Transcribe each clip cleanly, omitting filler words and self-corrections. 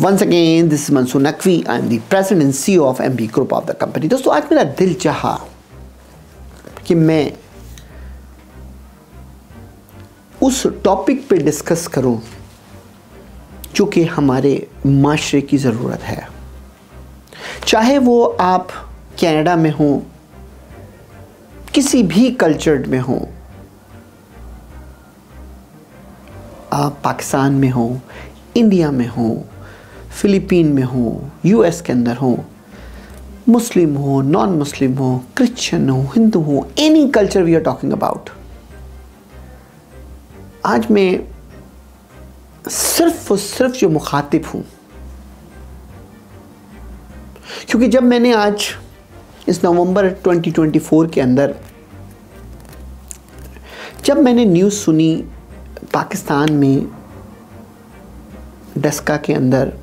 Once again, this is Mansoor Naqvi. I am the president and CEO of MB Group of the company. दोस्तों आज मेरा दिल चाहा कि मैं उस टॉपिक पे डिस्कस करूं जो कि हमारे माशरे की ज़रूरत है। चाहे वो आप कनाडा में हो, किसी भी कल्चर में हो, आप पाकिस्तान में हो, इंडिया में हो, फिलीपीन में हो, यूएस के अंदर हो, मुस्लिम हो, नॉन मुस्लिम हो, क्रिश्चियन हो, हिंदू हो, any culture we are talking about. आज मैं सिर्फ और सिर्फ जो मुखातिब हूं, क्योंकि जब मैंने आज इस नवंबर 2024 के अंदर जब मैंने न्यूज़ सुनी पाकिस्तान में डस्का के अंदर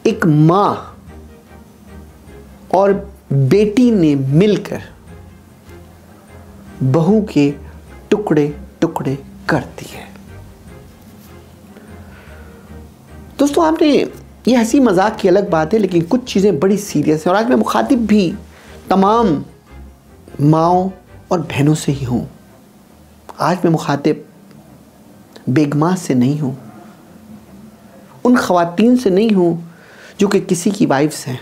एक माँ और बेटी ने मिलकर बहू के टुकड़े टुकड़े कर दिए। दोस्तों आपने ये हंसी मजाक की अलग बात है, लेकिन कुछ चीज़ें बड़ी सीरियस हैं और आज मैं मुखातिब भी तमाम माँओं और बहनों से ही हूँ। आज मैं मुखातिब बेगमां से नहीं हूँ, उन ख़वातीन से नहीं हूँ जो कि किसी की वाइफ्स हैं।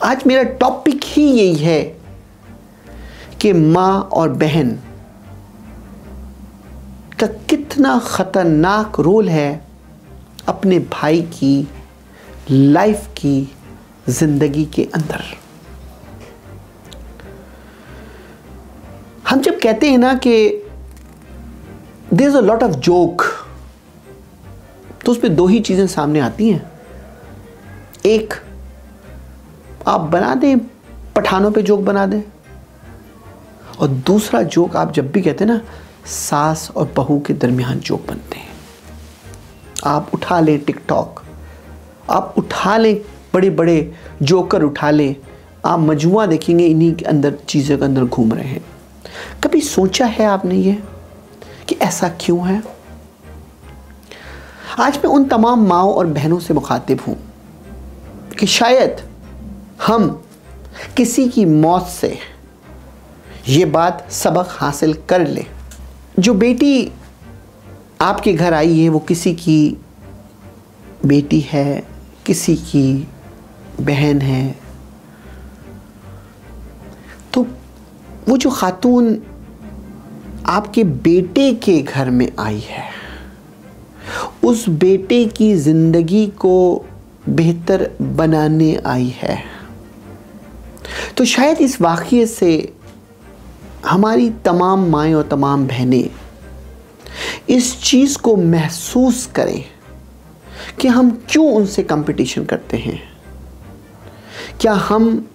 आज मेरा टॉपिक ही यही है कि माँ और बहन का कितना ख़तरनाक रोल है अपने भाई की लाइफ की ज़िंदगी के अंदर। हम जब कहते हैं ना कि there is a lot of joke, तो उसमें दो ही चीज़ें सामने आती हैं। एक, आप बना दें पठानों पे जोक बना दें, और दूसरा जोक आप जब भी कहते हैं ना सास और बहू के दरमियान जोक बनते हैं। आप उठा लें टिकटॉक, आप उठा लें बड़े बड़े जोकर उठा लें, आप मजमुआ देखेंगे इन्हीं के अंदर चीज़ों के अंदर घूम रहे हैं। कभी सोचा है आपने ये कि ऐसा क्यों है? आज मैं उन तमाम माँओं और बहनों से मुखातिब हूँ कि शायद हम किसी की मौत से ये बात सबक हासिल कर ले। जो बेटी आपके घर आई है वो किसी की बेटी है, किसी की बहन है, तो वो जो खातून आपके बेटे के घर में आई है, उस बेटे की ज़िंदगी को बेहतर बनाने आई है। तो शायद इस वाक़ये से हमारी तमाम माएँ और तमाम बहनें इस चीज़ को महसूस करें कि हम क्यों उनसे कंपटीशन करते हैं। क्या हम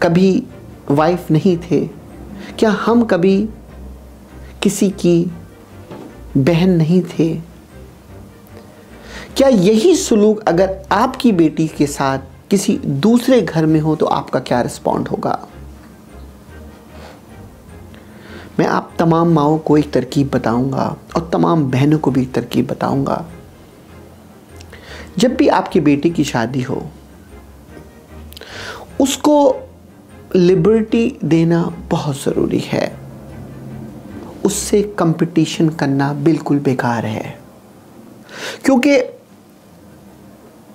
कभी वाइफ नहीं थे? क्या हम कभी किसी की बहन नहीं थे? क्या यही सुलूक अगर आपकी बेटी के साथ किसी दूसरे घर में हो तो आपका क्या रिस्पॉन्ड होगा? मैं आप तमाम माँओं को एक तरकीब बताऊंगा और तमाम बहनों को भी एक तरकीब बताऊंगा। जब भी आपकी बेटी की शादी हो, उसको लिबर्टी देना बहुत ज़रूरी है। उससे कंपटीशन करना बिल्कुल बेकार है, क्योंकि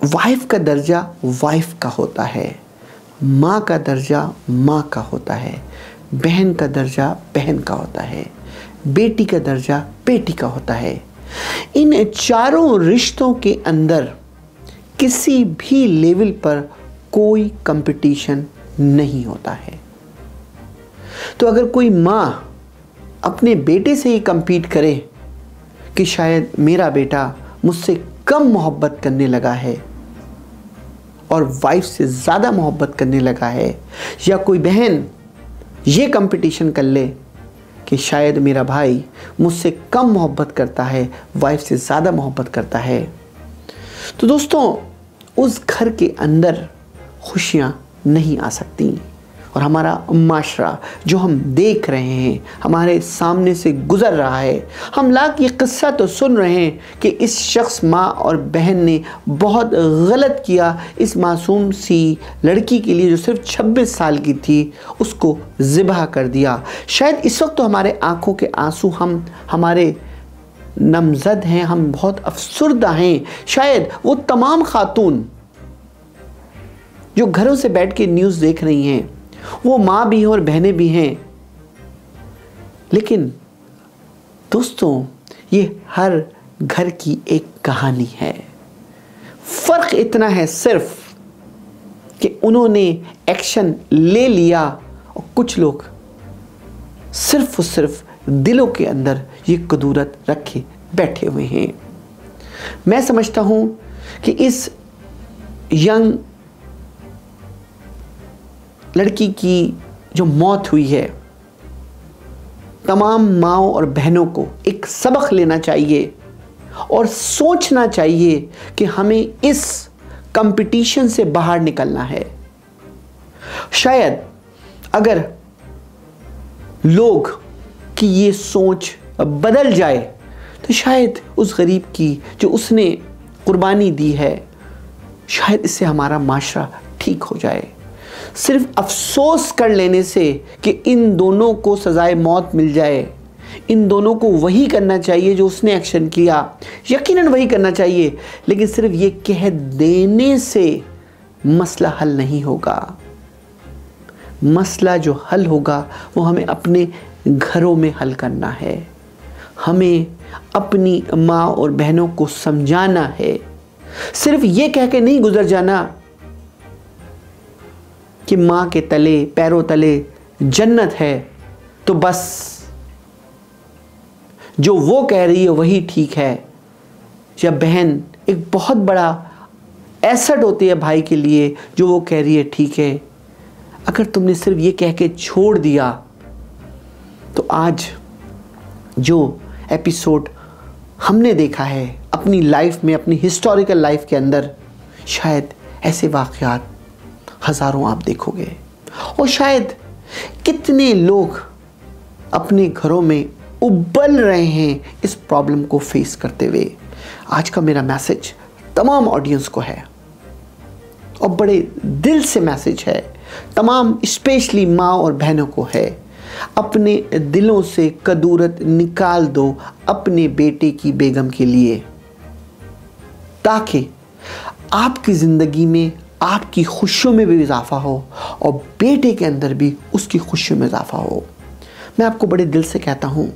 वाइफ का दर्जा वाइफ का होता है, माँ का दर्जा माँ का होता है, बहन का दर्जा बहन का होता है, बेटी का दर्जा बेटी का होता है। इन चारों रिश्तों के अंदर किसी भी लेवल पर कोई कंपटीशन नहीं होता है। तो अगर कोई माँ अपने बेटे से ही compete करे कि शायद मेरा बेटा मुझसे कम मोहब्बत करने लगा है और वाइफ से ज़्यादा मोहब्बत करने लगा है, या कोई बहन ये कंपटीशन कर ले कि शायद मेरा भाई मुझसे कम मोहब्बत करता है, वाइफ से ज़्यादा मोहब्बत करता है, तो दोस्तों उस घर के अंदर खुशियाँ नहीं आ सकती, और हमारा माशरा जो हम देख रहे हैं, हमारे सामने से गुज़र रहा है, हम लाख ये किस्सा तो सुन रहे हैं कि इस शख्स माँ और बहन ने बहुत गलत किया, इस मासूम सी लड़की के लिए जो सिर्फ 26 साल की थी उसको ज़िबह कर दिया। शायद इस वक्त तो हमारे आँखों के आंसू हमारे नमज़द हैं, हम बहुत अफसुर्दा हैं। शायद वो तमाम खातून जो घरों से बैठ के न्यूज़ देख रही हैं, वो माँ भी हैं और बहनें भी हैं, लेकिन दोस्तों ये हर घर की एक कहानी है। फ़र्क इतना है सिर्फ कि उन्होंने एक्शन ले लिया और कुछ लोग सिर्फ और सिर्फ दिलों के अंदर ये कदूरत रखे बैठे हुए हैं। मैं समझता हूँ कि इस यंग लड़की की जो मौत हुई है, तमाम माँओं और बहनों को एक सबक लेना चाहिए और सोचना चाहिए कि हमें इस कंपटीशन से बाहर निकलना है। शायद अगर लोग की ये सोच बदल जाए तो शायद उस गरीब की जो उसने कुर्बानी दी है, शायद इससे हमारा माशरा ठीक हो जाए। सिर्फ अफसोस कर लेने से कि इन दोनों को सजाए मौत मिल जाए, इन दोनों को वही करना चाहिए जो उसने एक्शन किया, यकीनन वही करना चाहिए, लेकिन सिर्फ ये कह देने से मसला हल नहीं होगा। मसला जो हल होगा वो हमें अपने घरों में हल करना है। हमें अपनी माँ और बहनों को समझाना है। सिर्फ ये कह के नहीं गुजर जाना कि माँ के तले पैरों तले जन्नत है, तो बस जो वो कह रही है वही ठीक है। या बहन एक बहुत बड़ा एसेट होती है भाई के लिए, जो वो कह रही है ठीक है। अगर तुमने सिर्फ ये कह के छोड़ दिया तो आज जो एपिसोड हमने देखा है अपनी लाइफ में, अपनी हिस्टोरिकल लाइफ के अंदर, शायद ऐसे वाक़यात हज़ारों आप देखोगे। और शायद कितने लोग अपने घरों में उबल रहे हैं इस प्रॉब्लम को फेस करते हुए। आज का मेरा मैसेज तमाम ऑडियंस को है और बड़े दिल से मैसेज है, तमाम स्पेशली माँ और बहनों को है। अपने दिलों से कदूरत निकाल दो अपने बेटे की बेगम के लिए, ताकि आपकी ज़िंदगी में आपकी खुशियों में भी इजाफा हो और बेटे के अंदर भी उसकी खुशियों में इजाफा हो। मैं आपको बड़े दिल से कहता हूँ,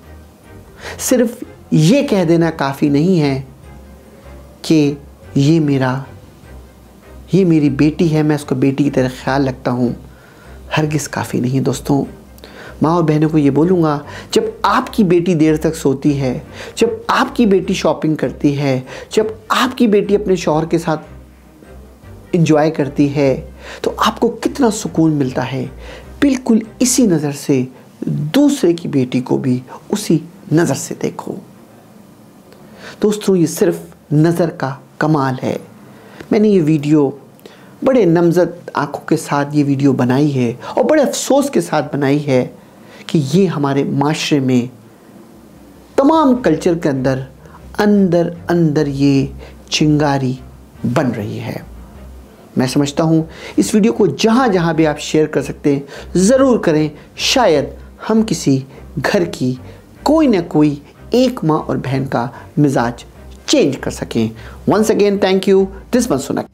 सिर्फ ये कह देना काफ़ी नहीं है कि ये मेरी बेटी है, मैं उसको बेटी की तरह ख्याल रखता हूँ। हरगिज़ काफ़ी नहीं दोस्तों। माँ और बहनों को ये बोलूँगा, जब आपकी बेटी देर तक सोती है, जब आपकी बेटी शॉपिंग करती है, जब आपकी बेटी अपने शौहर के साथ एंजॉय करती है, तो आपको कितना सुकून मिलता है। बिल्कुल इसी नज़र से दूसरे की बेटी को भी उसी नज़र से देखो। दोस्तों ये सिर्फ नज़र का कमाल है। मैंने ये वीडियो बड़े नमज़द आँखों के साथ ये वीडियो बनाई है और बड़े अफसोस के साथ बनाई है कि ये हमारे माशरे में तमाम कल्चर के अंदर अंदर ये चिंगारी बन रही है। मैं समझता हूँ इस वीडियो को जहाँ जहाँ भी आप शेयर कर सकते हैं ज़रूर करें। शायद हम किसी घर की कोई ना कोई एक माँ और बहन का मिजाज चेंज कर सकें। Once again thank you, this मनसुनक।